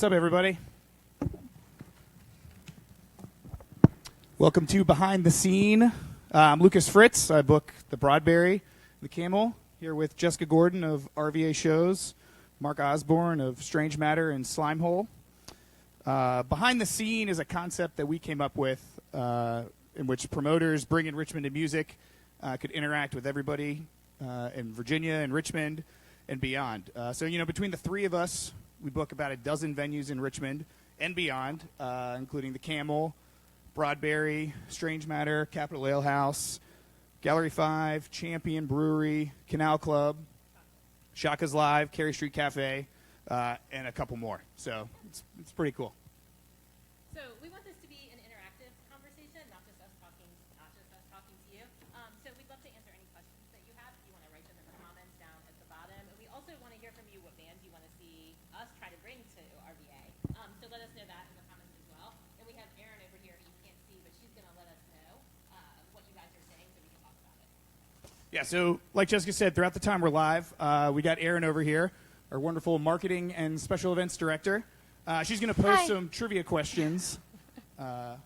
What's up, everybody? Welcome to Behind the Scene. I'm Lucas Fritz. I book the Broadberry, the Camel, here with Jessica Gordon of RVA Shows, Mark Osborne of Strange Matter and Slimehole. Behind the Scene is a concept that we came up with in which promoters bringing Richmond to music could interact with everybody in Virginia and Richmond and beyond. So, between the three of us, we book about a dozen venues in Richmond and beyond, including the Camel, Broadberry, Strange Matter, Capitol Ale House, Gallery 5, Champion Brewery, Canal Club, Shaka's Live, Carey Street Cafe, and a couple more. So it's pretty cool. So we want this to be an interactive conversation, not just us talking to you. So we'd love to answer any questions that you have. If you want to write them in the comments down at the bottom. And we also want to hear from you what bands you want to see us try to bring to RVA. So let us know that in the comments as well. And we have Erin over here who you can't see, but she's going to let us know what you guys are saying so we can talk about it. Yeah, so like Jessica said, throughout the time we're live, we got Erin over here, our wonderful marketing and special events director. She's going to post some trivia questions for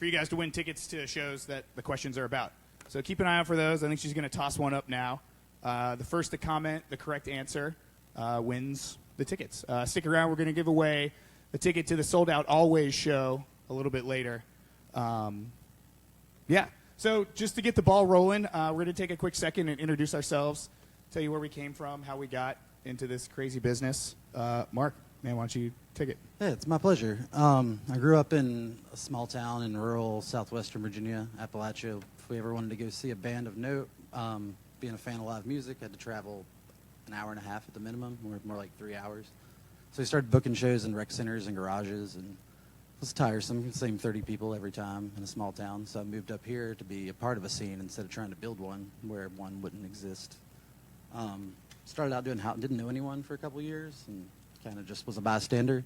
you guys to win tickets to shows that the questions are about. So keep an eye out for those. I think she's going to toss one up now. The first to comment the correct answer wins the tickets. Stick around. We're going to give away a ticket to the Sold Out Always show a little bit later. Yeah. So just to get the ball rolling, we're going to take a quick second and introduce ourselves, tell you where we came from, how we got into this crazy business. Mark, man, why don't you take it? Yeah, it's my pleasure. I grew up in a small town in rural southwestern Virginia, Appalachia. If we ever wanted to go see a band of note, being a fan of live music, I had to travel an hour and a half at the minimum, or more like 3 hours. So we started booking shows in rec centers and garages, and it was tiresome, same 30 people every time in a small town. So I moved up here to be a part of a scene instead of trying to build one where one wouldn't exist. Started out doing didn't know anyone for a couple years and kind of just was a bystander.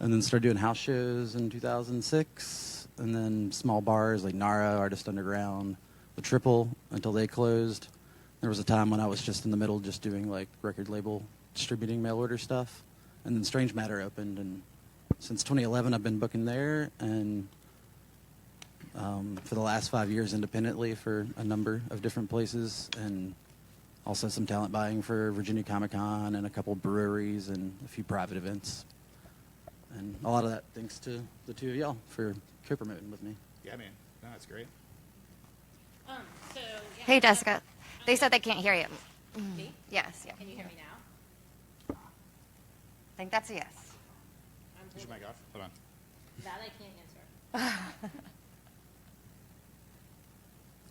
And then started doing house shows in 2006, and then small bars like Nara, Artist Underground, The Triple until they closed. There was a time when I was just in the middle just doing like record label distributing mail order stuff. And then Strange Matter opened, and since 2011 I've been booking there, and for the last 5 years independently for a number of different places, and also some talent buying for Virginia Comic Con and a couple breweries and a few private events. And a lot of that thanks to the two of y'all for co-promoting with me. Yeah, man. No, that's great. Hey, Jessica. They said they can't hear you. Me? Yes. Yeah. Can you hear me now? I think that's a yes. Is your mic off? Hold on. That I can't answer.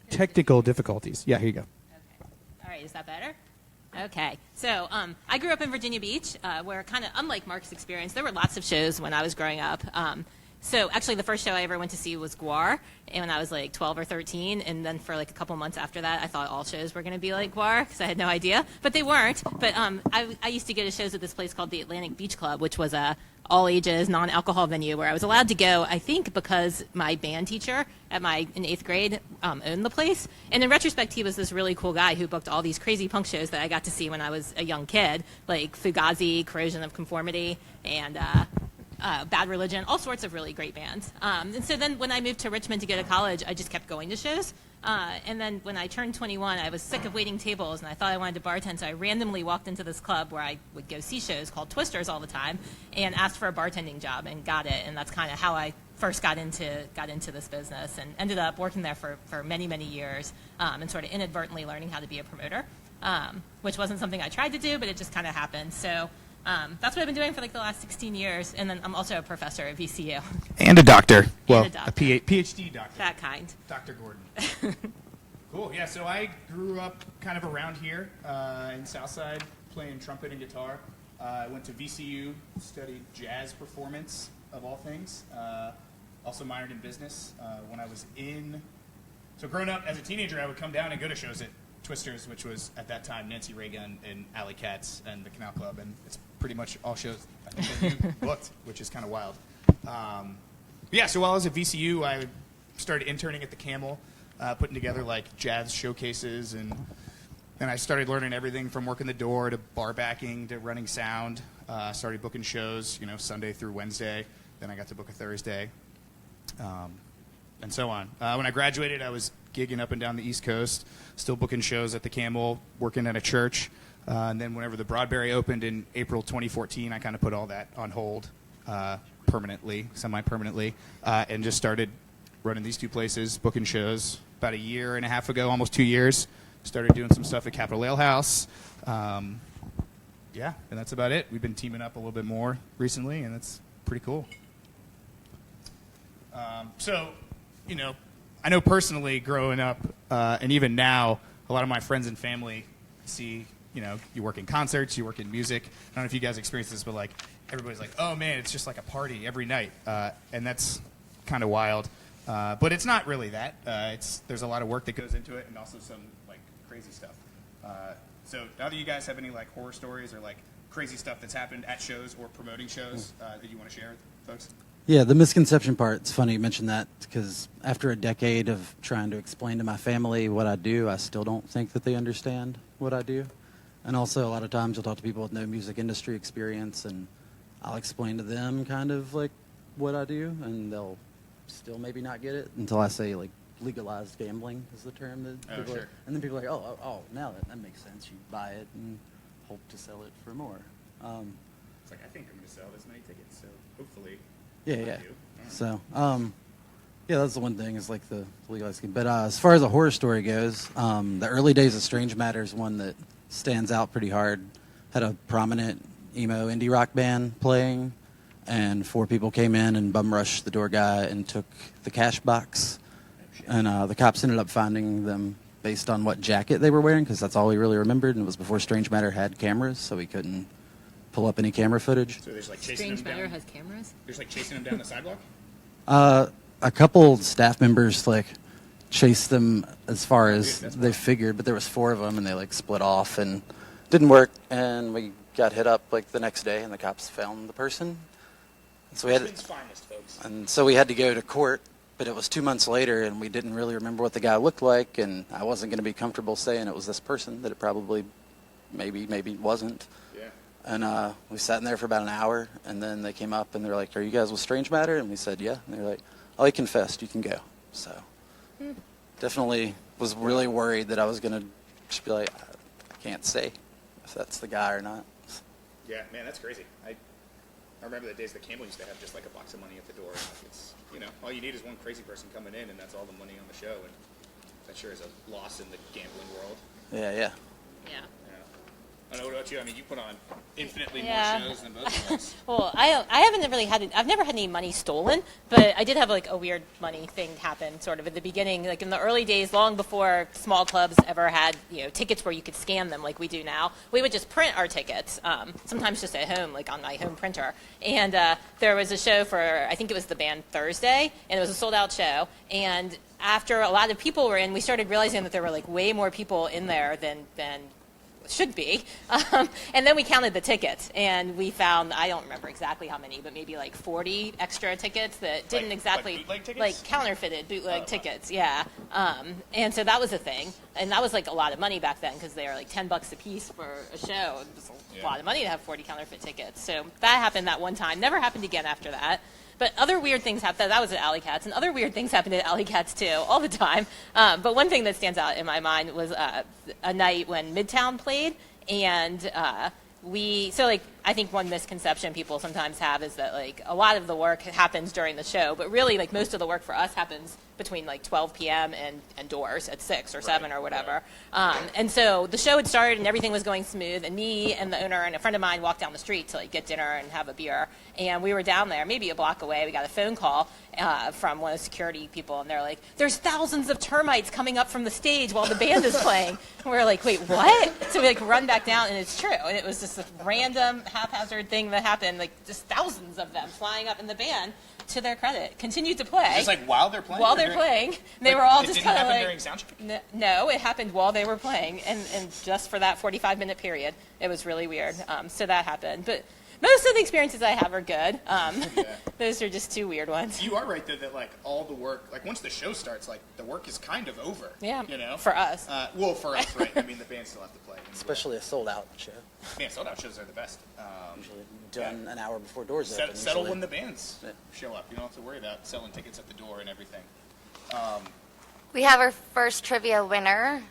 Technical difficulties. Yeah, here you go. Okay. All right, is that better? Okay. So I grew up in Virginia Beach, where kind of unlike Mark's experience, there were lots of shows when I was growing up. So actually the first show I ever went to see was Guar, and when I was like 12 or 13, and then for like a couple months after that, I thought all shows were going to be like Guar, because I had no idea, but they weren't. But I used to go to shows at this place called the Atlantic Beach Club, which was a all-ages, non-alcohol venue where I was allowed to go, I think, because my band teacher in 8th grade owned the place. And in retrospect, he was this really cool guy who booked all these crazy punk shows that I got to see when I was a young kid, like Fugazi, Corrosion of Conformity, and Bad Religion, all sorts of really great bands. And so then when I moved to Richmond to go to college, I just kept going to shows. And then when I turned 21, I was sick of waiting tables, and I thought I wanted to bartend, so I randomly walked into this club where I would go see shows called Twisters all the time and asked for a bartending job and got it. And that's kind of how I first got into this business and ended up working there for many, many years and sort of inadvertently learning how to be a promoter, which wasn't something I tried to do, but it just kind of happened. So that's what I've been doing for like the last 16 years, and then I'm also a professor at VCU. And a doctor. Well, a doctor. PhD doctor. That kind. Dr. Gordon. Cool. Yeah, so I grew up kind of around here in Southside playing trumpet and guitar. I went to VCU, studied jazz performance, of all things. Also minored in business. When I was so growing up as a teenager, I would come down and go to shows at Twisters, which was at that time Nancy Reagan and Alley Katz and the Canal Club, and it's pretty much all shows I think that you booked, which is kind of wild. Yeah, so while I was at VCU, I started interning at the Camel, putting together like jazz showcases, and I started learning everything from working the door to bar backing to running sound. Started booking shows, Sunday through Wednesday. Then I got to book a Thursday, and so on. When I graduated, I was gigging up and down the East Coast, still booking shows at the Camel, working at a church. And then whenever the Broadberry opened in April 2014, I kind of put all that on hold permanently, semi-permanently, and just started running these two places, booking shows. About a year and a half ago, almost 2 years, started doing some stuff at Capitol Ale House. Yeah, and that's about it. We've been teaming up a little bit more recently, and it's pretty cool. So, I know personally growing up, and even now, a lot of my friends and family see, you work in concerts, you work in music. I don't know if you guys experience this, but like everybody's like, oh man, it's just like a party every night, and that's kind of wild. But it's not really that. There's a lot of work that goes into it, and also some like crazy stuff. So now that you guys have any like horror stories or like crazy stuff that's happened at shows or promoting shows that you want to share with folks? Yeah, the misconception part, it's funny you mentioned that because after a decade of trying to explain to my family what I do, I still don't think that they understand what I do. And also a lot of times you'll talk to people with no music industry experience and I'll explain to them kind of like what I do and they'll still maybe not get it until I say like legalized gambling is the term that people sure. and then people are like, oh, now that makes sense. You buy it and hope to sell it for more. It's like, I think I'm going to sell this many tickets, so hopefully Yeah. I do. So, yeah, that's the one thing is like the legalized game. But as far as a horror story goes, the early days of Strange Matter is one that stands out pretty hard. Had a prominent emo indie rock band playing, and 4 people came in and bum rushed the door guy and took the cash box. And the cops ended up finding them based on what jacket they were wearing, because that's all we really remembered, and it was before Strange Matter had cameras, so we couldn't pull up any camera footage. So there's like chasing Strange them Matter down. has cameras? There's like chasing them down the sidewalk? A couple staff members like chased them as far as Dude, that's they wild. figured, but there was 4 of them, and they like split off and didn't work. And we got hit up like the next day, and the cops found the person. And so we had, Richmond's finest, folks. and so we had to go to court. But it was 2 months later, and we didn't really remember what the guy looked like, and I wasn't going to be comfortable saying it was this person that it probably, maybe wasn't. Yeah. And we sat in there for about an hour, and then they came up and they were like, "Are you guys with Strange Matter?" And we said, "Yeah." And they were like, "Oh, he confessed. You can go." So definitely was really worried that I was going to just be like, I can't say if that's the guy or not. Yeah, man, that's crazy. I remember the days that Campbell used to have just like a box of money at the door. It's, all you need is one crazy person coming in, and that's all the money on the show. And that sure is a loss in the gambling world. Yeah. Yeah. Yeah. I don't know, what about you? I mean, you put on infinitely Yeah. more shows than both of us. Well, I haven't really I've never had any money stolen, but I did have like a weird money thing happen sort of at the beginning, like in the early days, long before small clubs ever had, tickets where you could scan them like we do now. We would just print our tickets, sometimes just at home, like on my home printer. And there was a show for, I think it was the band Thursday, and it was a sold out show. And after a lot of people were in, we started realizing that there were like way more people in there than should be. And then we counted the tickets, and we found, I don't remember exactly how many, but maybe like 40 extra tickets that didn't exactly, bootleg tickets? like counterfeited bootleg tickets, yeah. And so that was a thing, and that was like a lot of money back then because they were like $10 a piece for a show. It was a lot of money to have 40 counterfeit tickets. So that happened that one time. Never happened again after that. But other weird things happened. That was at Alley Cats, and other weird things happened at Alley Cats too, all the time. But one thing that stands out in my mind was a night when Midtown played, and I think one misconception people sometimes have is that like a lot of the work happens during the show, but really like most of the work for us happens between like 12 p.m. and doors at 6 or 7 or whatever. And so the show had started and everything was going smooth, and me and the owner and a friend of mine walked down the street to like get dinner and have a beer. And we were down there, maybe a block away. We got a phone call from one of the security people, and they're like, "There's thousands of termites coming up from the stage while the band is playing." And we were like, "Wait, what?" So we like run back down, and it's true. And it was just a random haphazard thing that happened, like just thousands of them flying up, in the band, to their credit, continued to play. Just like while they're playing? While they're playing. They were all just kind of like... It didn't happen during soundcheck? No, it happened while they were playing, and just for that 45-minute period. It was really weird. So that happened. But most of the experiences I have are good. Those are just two weird ones. You are right though that like all the work, like once the show starts, like the work is kind of over. Yeah. You know, for us. Well, for us, right? I mean, the band still have to play. Especially a sold-out show. Yeah, sold out shows are the best. Usually done an hour before doors open. Settle usually. when the bands show up. You don't have to worry about selling tickets at the door and everything. We have our first trivia winner.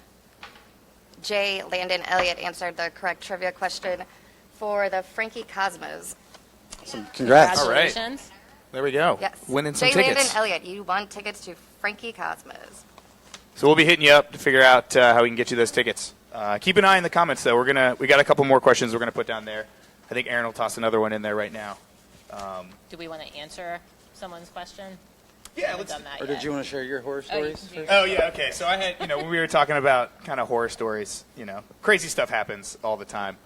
Jay Landon Elliott answered the correct trivia question for the Frankie Cosmos. Awesome. Congrats. All right. Congratulations. There we go. Yes. Winning some Jay tickets. Landon Elliott, you won tickets to Frankie Cosmos. So we'll be hitting you up to figure out how we can get you those tickets. Keep an eye in the comments though. We got a couple more questions we're gonna put down there. I think Aaron will toss another one in there right now. Do we want to answer someone's question? Yeah, Haven't done that Or yet. did you want to share your horror stories? you- Oh yeah, okay. So I had, when we were talking about kind of horror stories, crazy stuff happens all the time.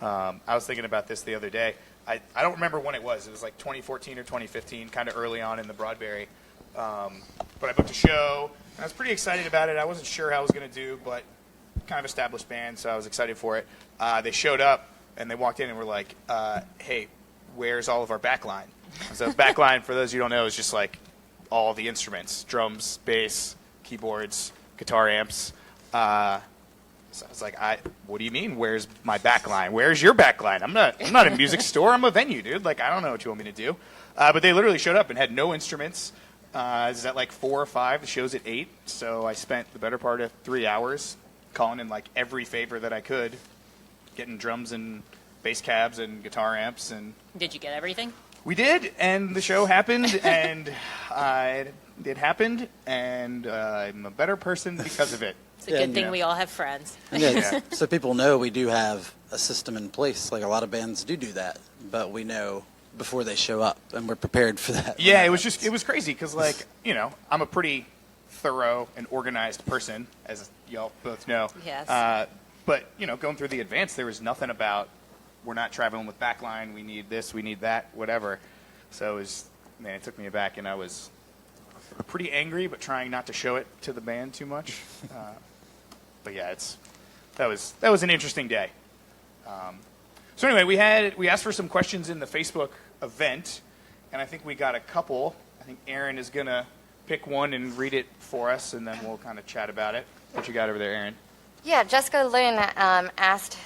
I was thinking about this the other day. I don't remember when it was. It was like 2014 or 2015, kind of early on in the Broadberry. But I booked a show. And I was pretty excited about it. I wasn't sure how I was going to do, but kind of established band, so I was excited for it. They showed up and they walked in and were like, "Hey, where's all of our backline?" So backline, for those who don't know, is just like all the instruments: drums, bass, keyboards, guitar amps. So I was like, "What do you mean? Where's my backline? Where's your backline? I'm not a music store. I'm a venue, dude. Like, I don't know what you want me to do." But they literally showed up and had no instruments. It was at like 4 or 5. The show's at 8. So I spent the better part of 3 hours calling in like every favor that I could, getting drums and bass cabs and guitar amps. And Did you get everything? we did, and the show happened, and it happened, and I'm a better person because of it. It's a good thing Yeah. we all have friends. And yeah, so people know we do have a system in place. Like a lot of bands do that, but we know before they show up, and we're prepared for that. Yeah, it was crazy because, like, I'm a pretty thorough and organized person, as y'all both know. Yes. But, going through the advance, there was nothing about, we're not traveling with backline, we need this, we need that, whatever. So it took me aback, and I was pretty angry, but trying not to show it to the band too much. But yeah, that was an interesting day. So anyway, we asked for some questions in the Facebook event, and I think we got a couple. I think Aaron is going to pick one and read it for us, and then we'll kind of chat about it. What you got over there, Aaron? Yeah, Jessica Lynn asked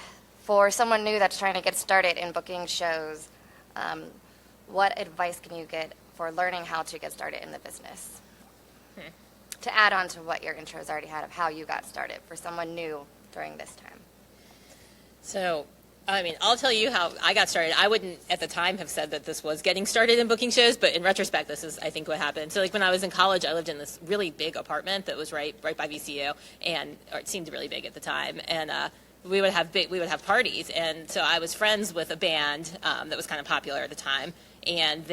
for someone new that's trying to get started in booking shows. What advice can you get for learning how to get started in the business? To add on to what your intro's already had of how you got started for someone new during this time. So, I'll tell you how I got started. I wouldn't at the time have said that this was getting started in booking shows, but in retrospect, this is, I think, what happened. So, like, when I was in college, I lived in this really big apartment that was right by VCU, or it seemed really big at the time, and we would have parties, and so I was friends with a band that was kind of popular at the time, and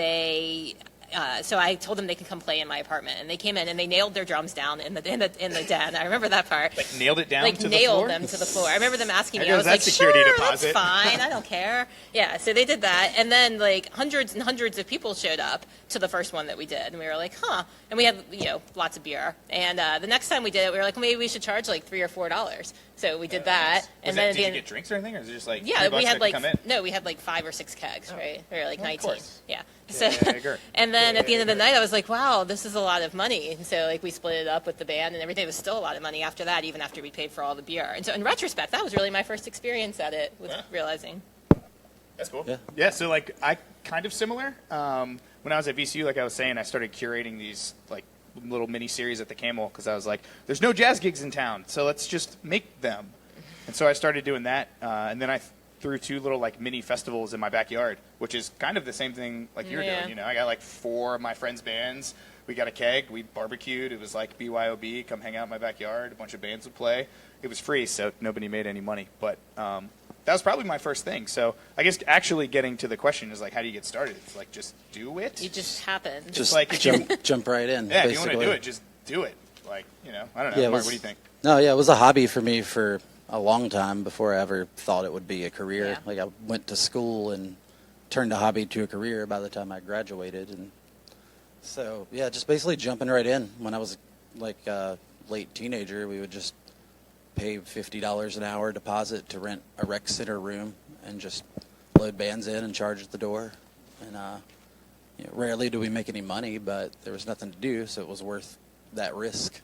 so I told them they could come play in my apartment, and they came in and they nailed their drums down in the den. I remember that part. Like nailed it down to the floor? Nailed them to the floor. I remember them asking me. There I goes was like, that security sure, deposit. that's fine. I don't care. Yeah, so they did that, and then like hundreds and hundreds of people showed up to the first one that we did, and we were like, huh. And we had lots of beer. And the next time we did it, we were like, well, maybe we should charge like $3 or $4. So we did that, and then did you get drinks or anything, or is it just like yeah, $3 we had to like come in? no, we had like 5 or 6 kegs, right? We were like Well, of 19. course. Yeah. Yeah, So, yeah, sure. and then Yeah, at the end of the yeah. night, I was like, wow, this is a lot of money. And so, like, we split it up with the band and everything. It was still a lot of money after that, even after we paid for all the beer. And so, in retrospect, that was really my first experience at it, with Yeah. realizing. That's cool. Yeah. Yeah. So like I kind of similar. When I was at VCU, like I was saying, I started curating these like little mini series at the Camel because I was like, there's no jazz gigs in town, so let's just make them. And so I started doing that, and then I threw 2 little like mini festivals in my backyard, which is kind of the same thing like you're Yeah. doing. You know, I got like 4 of my friends' bands. We got a keg. We barbecued. It was like BYOB, come hang out in my backyard. A bunch of bands would play. It was free, so nobody made any money. But that was probably my first thing. So I guess actually getting to the question is like, how do you get started? It's like, just do it. It just happened. Just like if you- jump right in. Yeah, if you want to basically. do it, just do it. Like, I don't know. Yeah, it Mark, was- what do you think? No, yeah, it was a hobby for me for a long time before I ever thought it would be a career. Yeah. Like I went to school and turned a hobby to a career by the time I graduated, and so yeah, just basically jumping right in. When I was like a late teenager, we would just pay $50 an hour deposit to rent a rec center room and just load bands in and charge at the door. And rarely do we make any money, but there was nothing to do, so it was worth that risk.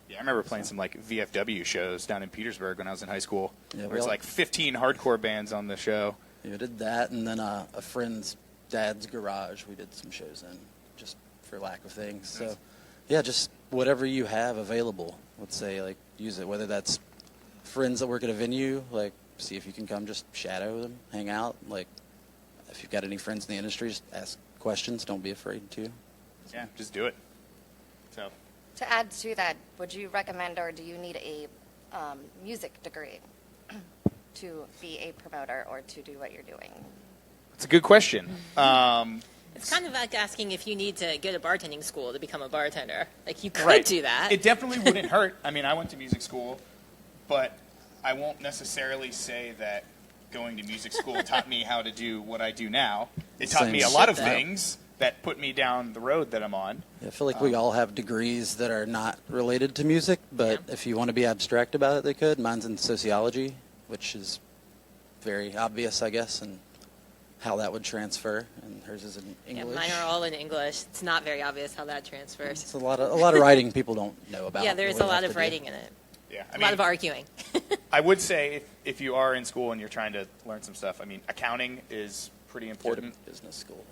Yeah, I remember playing some like VFW shows down in Petersburg when I was in high school. Yeah, where it's like 15 hardcore bands on the show. We did that, and then a friend's dad's garage we did some shows in, just for lack of things. So, yeah, just whatever you have available, let's say, like, use it. Whether that's friends that work at a venue, like, see if you can come just shadow them, hang out. Like, if you've got any friends in the industry, just ask questions. Don't be afraid to. Yeah, just do it. So, To add to that, would you recommend or do you need a music degree to be a promoter or to do what you're doing? it's a good question. It's kind of like asking if you need to go to bartending school to become a bartender. Like, you could Right. do that. It definitely wouldn't hurt. I mean, I went to music school, but I won't necessarily say that going to music school taught me how to do what I do now. It taught Same me a lot of shit, though. things that put me down the road that I'm on. I feel like we all have degrees that are not related to music, but if you want to be abstract about it, they could. Mine's in sociology, which is very obvious, I guess, and how that would transfer. And hers is in Yeah, English. mine are all in English. It's not very obvious how that transfers. It's a lot of writing people don't know about. Yeah, there is What a we lot have of to do. writing in it. Yeah, A lot of arguing. I would say if you are in school and you're trying to learn some stuff, I mean, accounting is pretty Go to important. business school.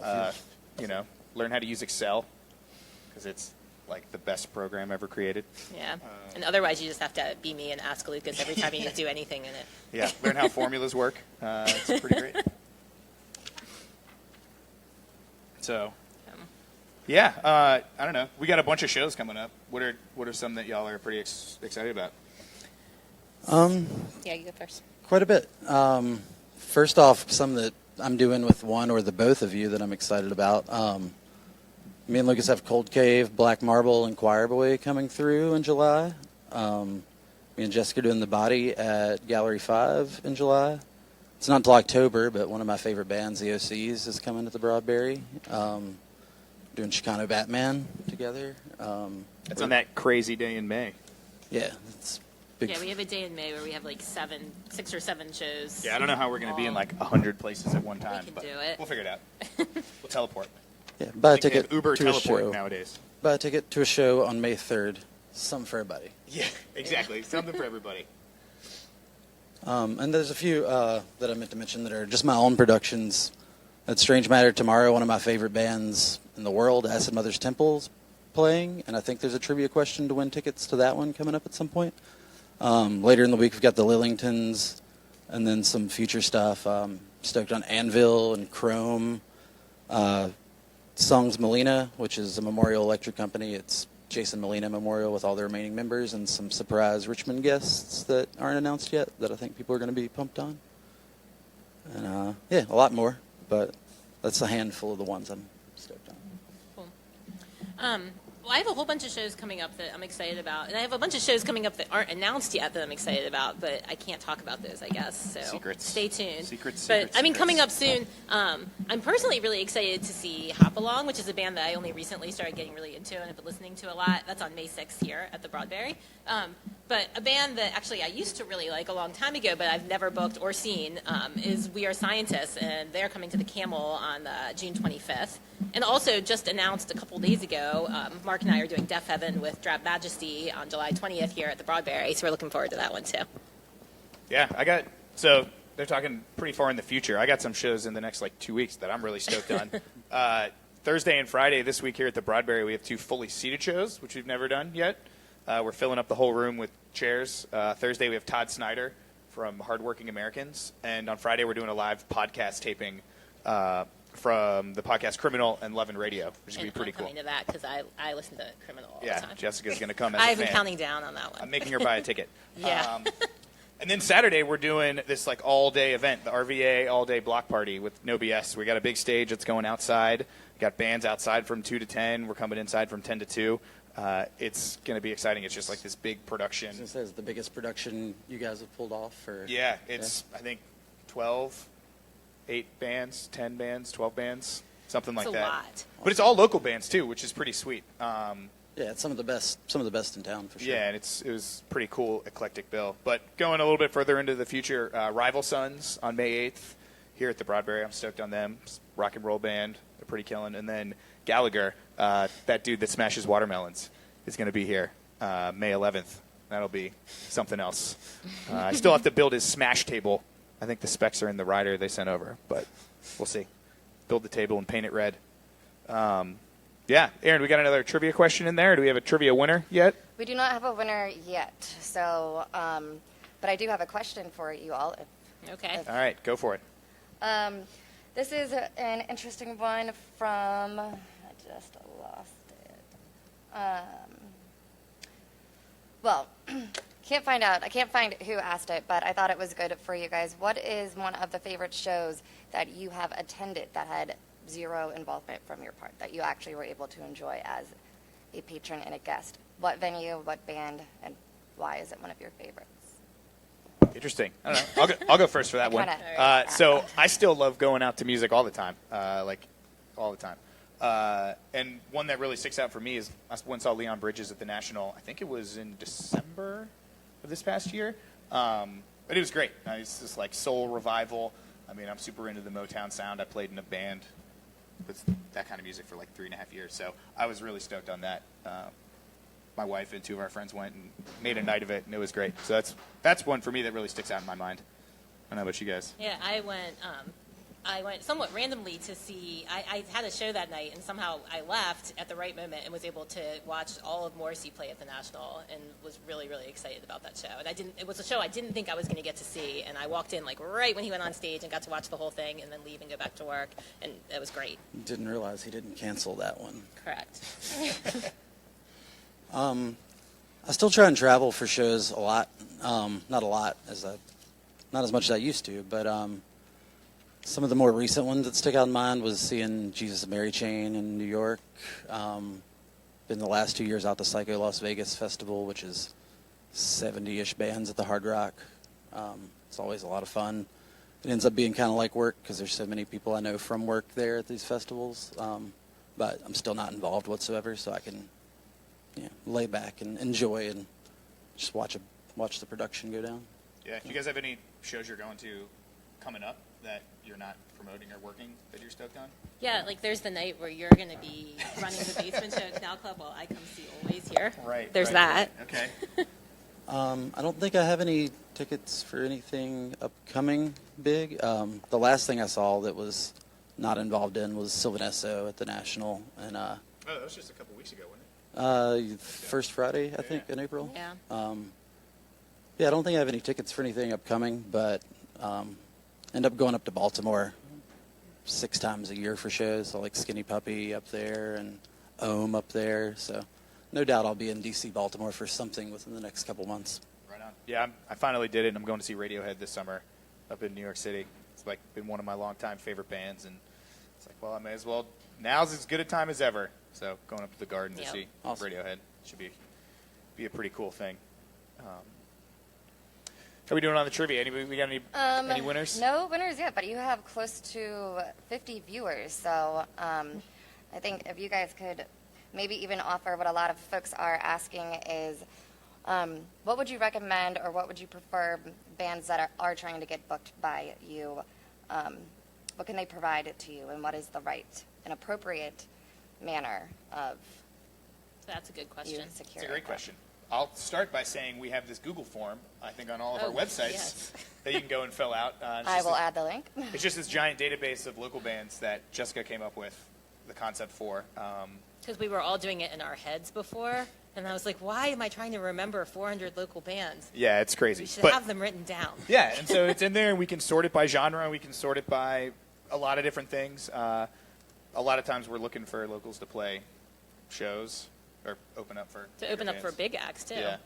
Learn how to use Excel because it's like the best program ever created. Yeah. And otherwise, you just have to be me and ask Lucas every time you need to do anything in it. Yeah, learn how formulas work. It's pretty great. So, yeah, I don't know. We got a bunch of shows coming up. What are some that y'all are pretty excited about? Yeah, you go first. Quite a bit. First off, some that I'm doing with one or the both of you that I'm excited about. Me and Lucas have Cold Cave, Black Marble, and Choir Boy coming through in July. Me and Jessica are doing The Body at Gallery 5 in July. It's not until October, but one of my favorite bands, the OCs, is coming to the Broadberry. Doing Chicano Batman together. It's on that crazy day in May. Yeah, it's big. Yeah, we have a day in May where we have like 6 or 7 shows. Yeah, I don't know how we're going to be in like 100 places at one time. can but do it. We'll figure it out. We'll teleport. Yeah, buy a I think they ticket have Uber to a teleport show. nowadays. Buy a ticket to a show on May 3rd. Something for everybody. Yeah, exactly. Something for everybody. And there's a few that I meant to mention that are just my own productions. At Strange Matter tomorrow, one of my favorite bands in the world, Acid Mother's Temple's playing, and I think there's a trivia question to win tickets to that one coming up at some point. Later in the week, we've got the Lillingtons, and then some future stuff. Stoked on Anvil and Chrome. Songs Molina, which is a Memorial Electric company. It's Jason Molina Memorial with all the remaining members and some surprise Richmond guests that aren't announced yet that I think people are going to be pumped on. And yeah, a lot more, but that's a handful of the ones I'm stoked on. Cool. Well, I have a whole bunch of shows coming up that I'm excited about, and I have a bunch of shows coming up that aren't announced yet that I'm excited about, but I can't talk about those, I guess. So Secrets. Stay tuned. Secrets, But secrets, I mean, secrets. coming up soon, I'm personally really excited to see Hop Along, which is a band that I only recently started getting really into and have been listening to a lot. That's on May 6th here at the Broadberry. But a band that actually I used to really like a long time ago, but I've never booked or seen, is We Are Scientists, and they're coming to the Camel on June 25th. And also just announced a couple days ago, Mark and I are doing Deaf Heaven with Drab Majesty on July 20th here at the Broadberry, so we're looking forward to that one too. Yeah, so they're talking pretty far in the future. I got some shows in the next like 2 weeks that I'm really stoked on. Thursday and Friday this week here at the Broadberry, we have 2 fully seated shows, which we've never done yet. We're filling up the whole room with chairs. Thursday we have Todd Snyder from Hardworking Americans, and on Friday we're doing a live podcast taping from the podcast Criminal and Love and Radio, which is going to be pretty I'm cool. coming to that because I listen to Criminal all the Yeah, time. Jessica's going to come as a I've been fan. counting down on that one. I'm making her buy a ticket. Yeah. And then Saturday we're doing this like all-day event, the RVA all-day block party with No BS. We got a big stage that's going outside. We got bands outside from 2 to 10. We're coming inside from 10 to 2. It's going to be exciting. It's just like this big production. This is the biggest production you guys have pulled off? Or Yeah, it's I think 12, 8 bands, 10 bands, 12 bands, something It's like a that. lot. But it's all local bands too, which is pretty sweet. Yeah, it's some of the best in town for sure. Yeah, and it was pretty cool, eclectic bill. But going a little bit further into the future, Rival Sons on May 8th here at the Broadberry. I'm stoked on them. Rock and roll band. They're pretty killing. And then Gallagher, that dude that smashes watermelons, is going to be here May 11th. That'll be something else. I still have to build his smash table. I think the specs are in the rider they sent over, but we'll see. Build the table and paint it red. Yeah, Aaron, we got another trivia question in there. Do we have a trivia winner yet? We do not have a winner yet, so but I do have a question for you all. Okay. All right, go for it. This is an interesting one from. I just lost it. Well, I can't find who asked it, but I thought it was good for you guys. What is one of the favorite shows that you have attended that had zero involvement from your part, that you actually were able to enjoy as a patron and a guest? What venue, what band, and why is it one of your favorites? Interesting. I don't know. I'll go first for that one. So I still love going out to music all the time, all the time. And one that really sticks out for me is I went and saw Leon Bridges at the National. I think it was in December of this past year. But it was great. It's this like soul revival. I mean, I'm super into the Motown sound. I played in a band with that kind of music for like 3.5 years. So I was really stoked on that. My wife and two of our friends went and made a night of it, and it was great. So that's one for me that really sticks out in my mind. I don't know about you guys. Yeah, I went somewhat randomly to see. I had a show that night, and somehow I left at the right moment and was able to watch all of Morrissey play at the National, and was really, really excited about that show. And it was a show I didn't think I was going to get to see, and I walked in like right when he went on stage and got to watch the whole thing, and then leave and go back to work, and it was great. Didn't realize he didn't cancel that one. Correct. I still try and travel for shows a lot. Not a lot, not as much as I used to, but some of the more recent ones that stick out in mind was seeing Jesus and Mary Chain in New York. Been the last 2 years out to Psycho Las Vegas Festival, which is 70-ish bands at the Hard Rock. It's always a lot of fun. It ends up being kind of like work because there's so many people I know from work there at these festivals. But I'm still not involved whatsoever, so I can lay back and enjoy and just watch the production go down. Yeah. Do you guys have any shows you're going to coming up that you're not promoting or working that you're stoked on? Yeah, like there's the night where you're going to be running the basement show at Canal Club while I come see Always here. Right. There's that. Okay. I don't think I have any tickets for anything upcoming big. The last thing I saw that was not involved in was Sylvan Esso at the National, and that was just a couple weeks ago, wasn't it? first Friday, I think, in April. Yeah. I don't think I have any tickets for anything upcoming, but end up going up to Baltimore 6 times a year for shows. So like Skinny Puppy up there and Ohm up there. So no doubt I'll be in D.C., Baltimore for something within the next couple months. Right on. Yeah, I finally did it, and I'm going to see Radiohead this summer up in New York City. It's like been one of my longtime favorite bands, and it's like, well, I may as well. Now's as good a time as ever. So going up to the Garden to see Awesome. Radiohead should be a pretty cool thing. How are we doing on the trivia? We got any winners? No winners yet, but you have close to 50 viewers. So I think if you guys could maybe even offer what a lot of folks are asking is, what would you recommend or what would you prefer bands that are trying to get booked by you? What can they provide to you, and what is the right and appropriate manner of That's a good question. you securing It's a great that? question. I'll start by saying we have this Google form, I think, on all of our websites yes. that you can go and fill out. I will add the link. It's just this giant database of local bands that Jessica came up with the concept for. Because we were all doing it in our heads before, and I was like, why am I trying to remember 400 local bands? Yeah, it's crazy. We should But- have them written down. Yeah, and so it's in there, and we can sort it by genre, and we can sort it by a lot of different things. A lot of times we're looking for locals to play shows or open up for To open up for bands. big acts, too. Yeah.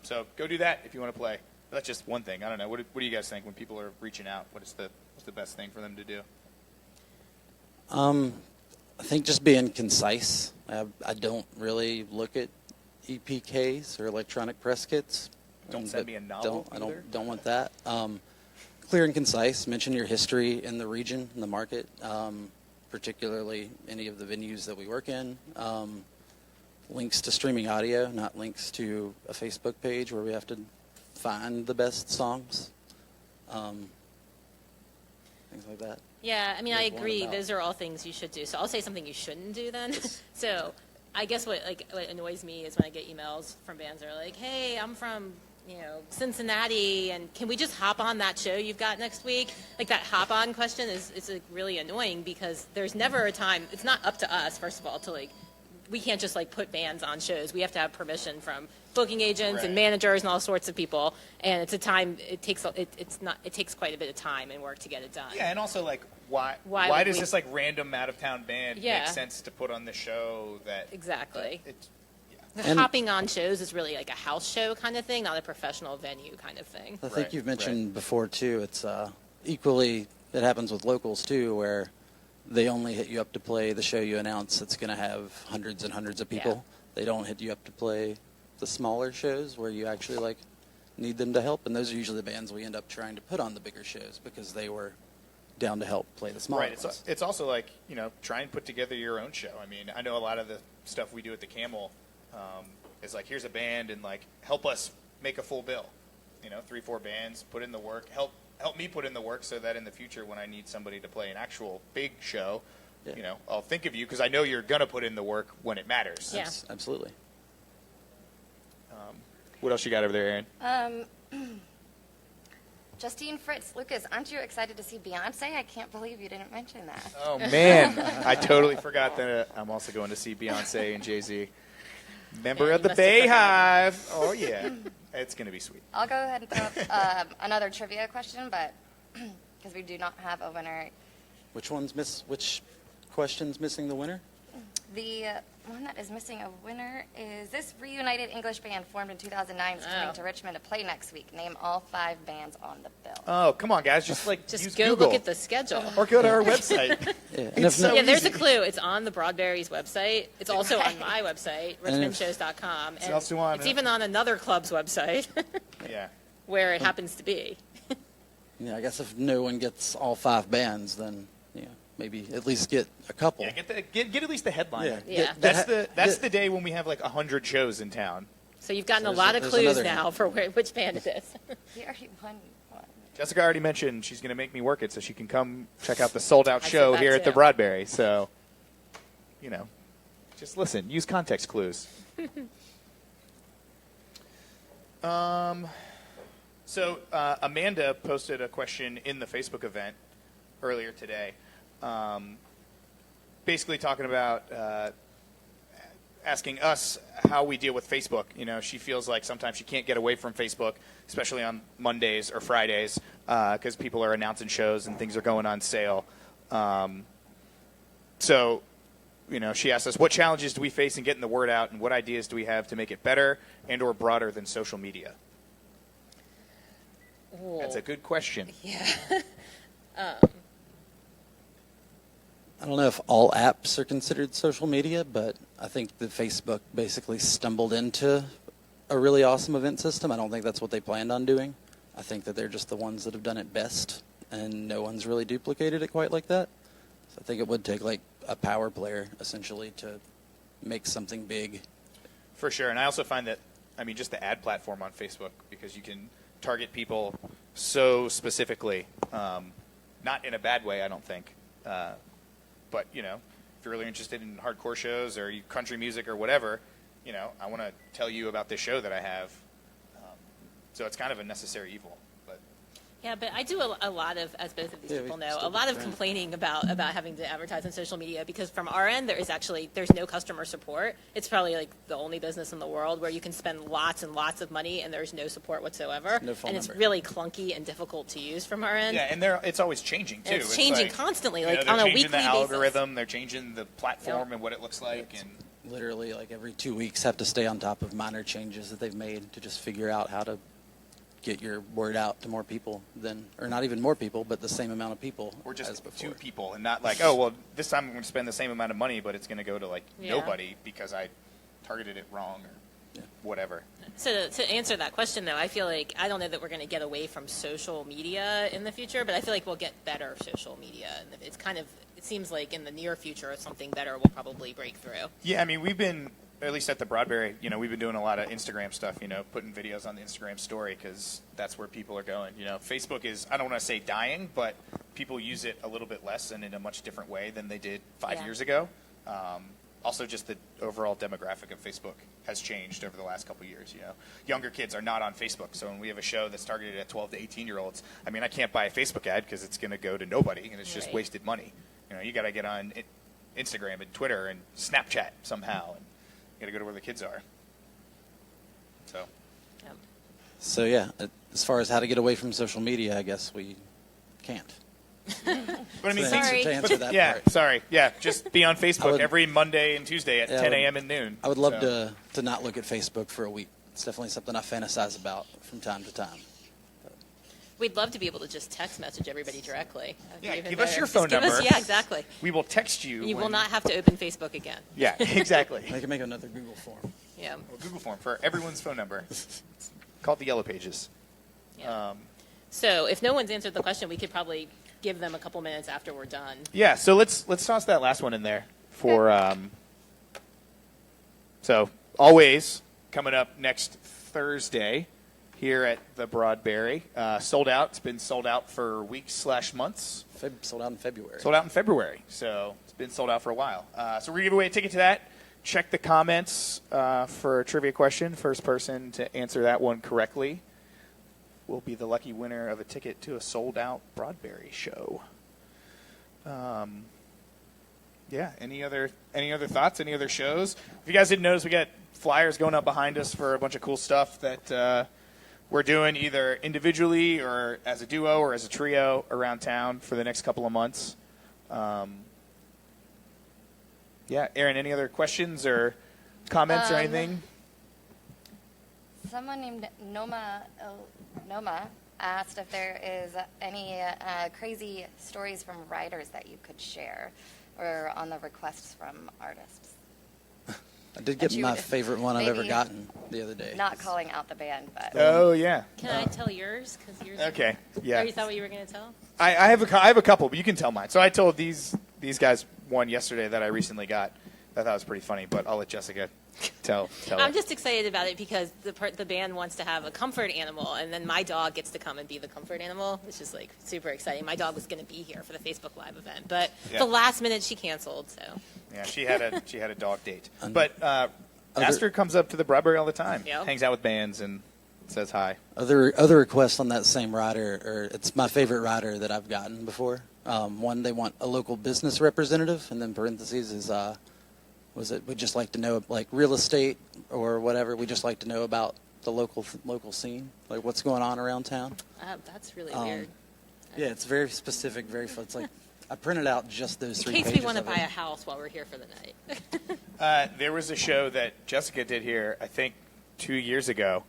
So go do that if you want to play. That's just one thing. I don't know. What do you guys think when people are reaching out? What's the best thing for them to do? I think just being concise. I don't really look at EPKs or electronic press kits. Don't send me a novel I either? don't want that. Clear and concise. Mention your history in the region, in the market, particularly any of the venues that we work in. Links to streaming audio, not links to a Facebook page where we have to find the best songs. things like that. Yeah, I mean, I There's one agree. about- Those are all things you should do. So I'll say something you shouldn't do then. So I guess what annoys me is when I get emails from bands that are like, "Hey, I'm from Cincinnati, and can we just hop on that show you've got next week?" Like that hop on question is like really annoying because there's never a time. It's not up to us, first of all, to like. We can't just like put bands on shows. We have to have permission from booking agents and managers and all sorts of people. And it's a time. It takes quite a bit of time and work to get it done. Yeah, and also like why would does we- this like random out of town band Yeah. make sense to put on the show that Exactly. it's And- Hopping on shows is really like a house show kind of thing, not a professional venue kind of thing. I think Right, you've mentioned before too. It's equally it happens with locals too, where they only hit you up to play the show you announce. It's going to have hundreds and hundreds of people. They don't hit you up to play the smaller shows where you actually like need them to help. And those are usually the bands we end up trying to put on the bigger shows because they were down to help play the smaller right. ones. It's also like try and put together your own show. I mean, I know a lot of the stuff we do at the Camel is like here's a band and like help us make a full bill. 3-4 bands, put in the work, help me put in the work so that in the future when I need somebody to play an actual big show, I'll think of you because I know you're going to put in the work when it matters. Yeah. Absolutely. What else you got over there, Aaron? Justine Fritz, Lucas, aren't you excited to see Beyonce? I can't believe you didn't mention that. Oh, man. I totally forgot that I'm also going to see Beyonce and Jay-Z. Member Yeah, of you the must have forgotten. Bayhive. Oh, yeah. It's going to be sweet. I'll go ahead and throw up another trivia question, but because we do not have a winner. Which question's missing the winner? The one that is missing a winner is this reunited English band formed in 2009 is coming to Richmond to play next week. Name all 5 bands on the bill. Oh, come on, guys. Just use Go Google. look at the schedule. Or go to our website. Yeah. And if so- no, Yeah, there's a easy. clue. It's on the Broadberry's website. It's also on my website, richmondshows.com. And also on it's it. even on another club's website Yeah. where it happens to be. yeah, I guess if no one gets all 5 bands, then maybe at least get a couple. Yeah, get at least the headliner. Yeah. That's the day when we have like 100 shows in town. So you've gotten So a lot of there's clues another now for which band it is. He already won one. Jessica already mentioned she's going to make me work it so she can come check out the sold-out I said show that here at the too. Broadberry. So, just listen. Use context clues. So Amanda posted a question in the Facebook event earlier today, basically talking about asking us how we deal with Facebook. She feels like sometimes she can't get away from Facebook, especially on Mondays or Fridays, because people are announcing shows and things are going on sale. So, she asked us, what challenges do we face in getting the word out, and what ideas do we have to make it better and or broader than social media? That's a good question. Yeah. I don't know if all apps are considered social media, but I think that Facebook basically stumbled into a really awesome event system. I don't think that's what they planned on doing. I think that they're just the ones that have done it best, and no one's really duplicated it quite like that. So I think it would take like a power player, essentially, to make something big. For sure. And I also find that, just the ad platform on Facebook, because you can target people so specifically, not in a bad way, I don't think. But, if you're really interested in hardcore shows or country music or whatever, I want to tell you about this show that I have. So it's kind of a necessary evil. But Yeah, but I do a lot of, as both of these Yeah, people we know, still a lot do of that. complaining about having to advertise on social media because from our end, there's no customer support. It's probably like the only business in the world where you can spend lots and lots of money and there's no support whatsoever. No phone and it's number. really clunky and difficult to use from our end. yeah, and it's always changing, too. And it's changing like, constantly, they're like on a changing weekly the basis. algorithm, they're changing the platform Yep. and what it looks like. And Literally, like every 2 weeks, have to stay on top of minor changes that they've made to just figure out how to get your word out to more people or not even more people, but the same amount of people or as just before. 2 people, and not like, oh, well, this time I'm going to spend the same amount of money, but it's going to go to like Yeah. nobody because I targeted it wrong or Yeah. whatever. So to answer that question, though, I feel like I don't know that we're going to get away from social media in the future, but I feel like we'll get better social media. And it seems like in the near future, something better will probably break through. Yeah, we've been, at least at the Broadberry, we've been doing a lot of Instagram stuff, putting videos on the Instagram story because that's where people are going. Facebook is, I don't want to say dying, but people use it a little bit less and in a much different way than they did 5 Yeah. years ago. Also, just the overall demographic of Facebook has changed over the last couple of years. You know, younger kids are not on Facebook, so when we have a show that's targeted at 12 to 18-year-olds, I mean, I can't buy a Facebook ad because it's going to go to nobody, and it's just Right. wasted money. You know, you got to get on Instagram and Twitter and Snapchat somehow, and you got to go to where the kids are. So, Yep. So yeah, as far as how to get away from social media, I guess we can't. but I mean, So things- Sorry. to answer that yeah, part. sorry, yeah, just be on Facebook would- every Monday and Tuesday at Yeah, 10 a.m. and noon. I would love So, to not look at Facebook for a week. It's definitely something I fantasize about from time to time. We'd love to be able to just text message everybody directly. That'd be Yeah, even give us better. your Just phone give us- number. yeah, exactly. We will text you. You will when- not have to open Facebook again. Yeah, exactly. They can make another Google form. Yeah. Well, Google form for everyone's phone number. Call it the Yellow Pages. Yeah. So if no one's answered the question, we could probably give them a couple minutes after we're done. Yeah, so let's toss that last one in there for. So always coming up next Thursday here at the Broadberry. Sold out. It's been sold out for weeks/months. Sold out in February. Sold out in February, so it's been sold out for a while. So we're going to give away a ticket to that. Check the comments for a trivia question. First person to answer that one correctly will be the lucky winner of a ticket to a sold-out Broadberry show. Yeah, any other thoughts, any other shows? If you guys didn't notice, we got flyers going up behind us for a bunch of cool stuff that we're doing either individually or as a duo or as a trio around town for the next couple of months. Yeah, Aaron, any other questions or comments or anything? Someone named Noma asked if there is any crazy stories from writers that you could share, or on the requests from artists. I did get that you my would favorite one I've ever maybe gotten the other day. Not calling out the band, but Oh, yeah. Can I tell yours? 'Cause yours. Okay, yeah. Or you thought what you were going to tell? I have a couple, but you can tell mine. So I told these guys one yesterday that I recently got. I thought it was pretty funny, but I'll let Jessica tell I'm it. just excited about it because the band wants to have a comfort animal, and then my dog gets to come and be the comfort animal, which is like super exciting. My dog was going to be here for the Facebook Live event, but Yeah. the last minute she canceled. So Yeah, she had a dog date. But Aster comes up to the Broadberry all the time. Yep. Hangs out with bands and says hi. Other requests on that same rider, or it's my favorite rider that I've gotten before. One, they want a local business representative, and then parentheses is we just like to know, like real estate or whatever. We just like to know about the local scene, like what's going on around town. that's really weird. Yeah, it's very specific, very fun. It's like I printed out just those In three case pages we want to of buy it. a house while we're here for the night. There was a show that Jessica did here, I think, 2 years ago,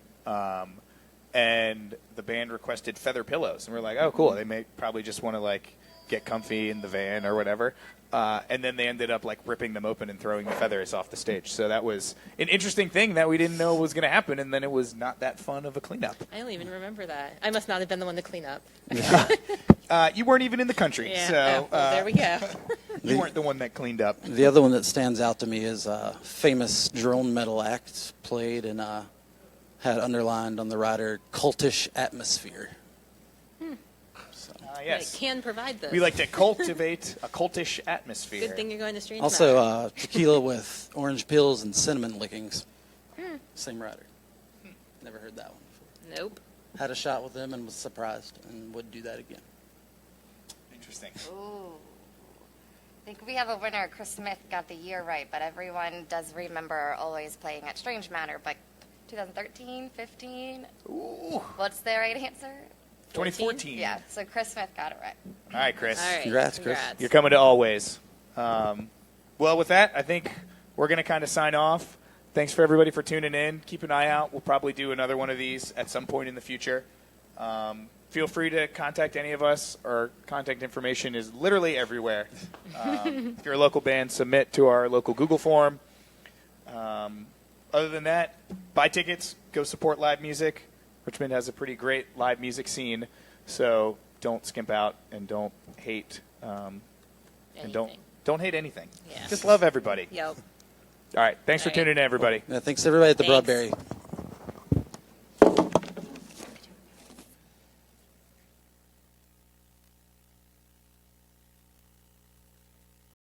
and the band requested feather pillows, and we're like, oh, cool. They may probably just want to like get comfy in the van or whatever. And then they ended up like ripping them open and throwing the feathers off the stage. So that was an interesting thing that we didn't know was going to happen, and then it was not that fun of a cleanup. I don't even remember that. I must not have been the one to clean up. You weren't even in the country, Yeah. so Well, there we go. you weren't the one that cleaned up. The other one that stands out to me is a famous drone metal act played and had underlined on the rider cultish atmosphere. Yes. It can provide this. We like to cultivate a cultish atmosphere. Good thing you're going to Strange Also, Matter. tequila with orange peels and cinnamon lickings. Same rider. Never heard that one before. Nope. Had a shot with them and was surprised and would do that again. Interesting. ooh. I think we have a winner. Chris Smith got the year right, but everyone does remember always playing at Strange Matter, but 2013, 15? Ooh, What's the right answer? 2014. Yeah, so Chris Smith got it right. All right, Chris. All right. Congrats, Chris. You're coming to Always. Well, with that, I think we're going to kind of sign off. Thanks for everybody for tuning in. Keep an eye out. We'll probably do another one of these at some point in the future. Feel free to contact any of us. Our contact information is literally everywhere. If you're a local band, submit to our local Google form. Other than that, buy tickets. Go support live music. Richmond has a pretty great live music scene, so don't skimp out and don't hate and Anything. don't hate anything. Yeah. Just love everybody. Yep. All right. Thanks for All right. tuning in, everybody. Yeah, thanks everybody at the Thanks. Broadberry.